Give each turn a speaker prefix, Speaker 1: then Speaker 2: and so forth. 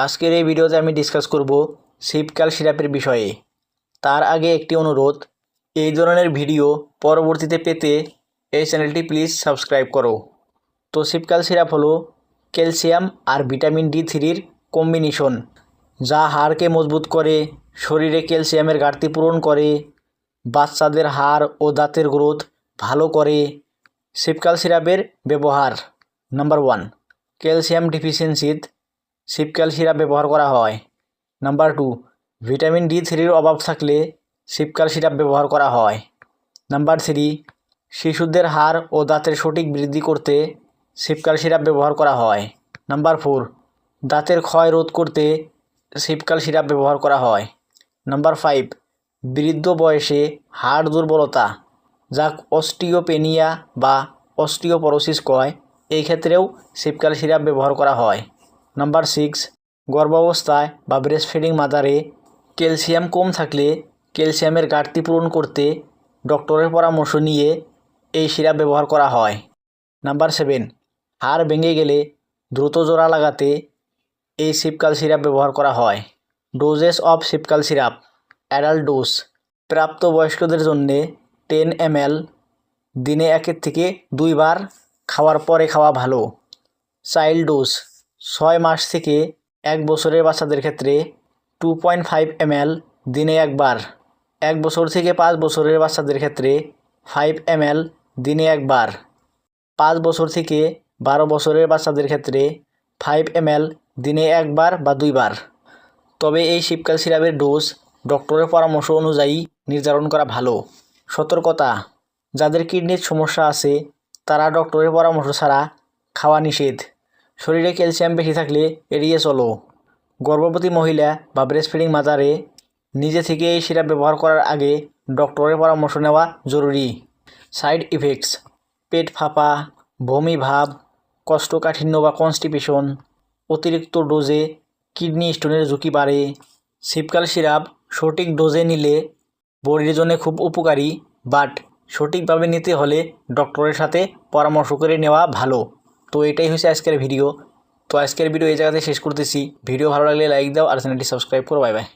Speaker 1: আজকের এই ভিডিওতে আমি ডিসকাস করব শিপকাল সিরাপের বিষয়ে। তার আগে একটি অনুরোধ, এই ধরনের ভিডিও পরবর্তীতে পেতে এই চ্যানেলটি প্লিজ সাবস্ক্রাইব করো। তো শিপকাল সিরাপ হলো ক্যালসিয়াম আর ভিটামিন D3-র কম্বিনেশন, যা হাড়কে মজবুত করে, শরীরে ক্যালসিয়ামের ঘাটতি পূরণ করে, বাচ্চাদের হাড় ও দাঁতের গ্রোথ ভালো করে। শিপকাল সিরাপের ব্যবহার: নাম্বার 1, ক্যালসিয়াম ডিফিসিয়েন্সিতে শিপকাল সিরাপ ব্যবহার করা হয়। নাম্বার 2, ভিটামিন D3-র অভাব থাকলে শিপকাল সিরাপ ব্যবহার করা হয়। নাম্বার 3, শিশুদের হাড় ও দাঁতের সঠিক বৃদ্ধি করতে শিপকাল সিরাপ ব্যবহার করা হয়। নাম্বার 4, দাঁতের ক্ষয় রোধ করতে শিপকাল সিরাপ ব্যবহার করা হয়। নাম্বার 5, বৃদ্ধ বয়সে হাড় দুর্বলতা, যা অস্টিওপেনিয়া বা অস্টিওপরোসিস কয়, এই ক্ষেত্রেও শিপকাল সিরাপ ব্যবহার করা হয়। নাম্বার 6, গর্ভাবস্থায় বা ব্রেস্টফিডিং মাদারে ক্যালসিয়াম কম থাকলে ক্যালসিয়ামের ঘাটতি পূরণ করতে ডক্টরের পরামর্শ নিয়ে এই সিরাপ ব্যবহার করা হয়। নাম্বার 7, হাড় ভেঙে গেলে দ্রুত জোড়া লাগাতে এই শিপকাল সিরাপ ব্যবহার করা হয়। ডোজেস অফ শিপকাল সিরাপ: অ্যাডাল্ট ডোজ প্রাপ্তবয়স্কদের জন্যে 10 ml, দিনে 1 থেকে 2 বার খাওয়ার পরে খাওয়া ভালো। চাইল্ড ডোজ 6 মাস থেকে 1 বছরের বাচ্চাদের ক্ষেত্রে 2.5 ml, দিনে 1 বার। 1 বছর থেকে 5 বছরের বাচ্চাদের ক্ষেত্রে 5 ml, দিনে 1 বার। 5 বছর থেকে 12 বছরের বাচ্চাদের ক্ষেত্রে 5 ml, দিনে 1 বার বা 2 বার। তবে এই শিপকাল সিরাপের ডোজ ডক্টরের পরামর্শ অনুযায়ী নির্ধারণ করা ভালো। সতর্কতা: যাদের কিডনির সমস্যা আছে তারা ডক্টরের পরামর্শ ছাড়া খাওয়া নিষেধ। শরীরে ক্যালসিয়াম বেশি থাকলে এড়িয়ে চলো। গর্ভবতী মহিলা বা ব্রেস্টফিডিং মাদারে নিজে থেকে এই সিরাপ ব্যবহার করার আগে ডক্টরের পরামর্শ নেওয়া জরুরি। সাইড ইফেক্টস: পেট ফাঁপা, বমি ভাব, কোষ্ঠকাঠিন্য বা কনস্টিপেশন। অতিরিক্ত ডোজে কিডনি স্টোনের ঝুঁকি বাড়ে। শিপকাল সিরাপ সঠিক ডোজে নিলে বডির জন্য খুব উপকারী, বাট সঠিকভাবে নিতে হলে ডক্টরের সাথে পরামর্শ করে নেওয়া ভালো। তো এটাই হচ্ছে আজকের ভিডিও। তো আজকের ভিডিও এই জায়গাতে শেষ করতেছি। ভিডিও ভালো লাগলে লাইক দাও আর চ্যানেলটি সাবস্ক্রাইব করো। Bye bye.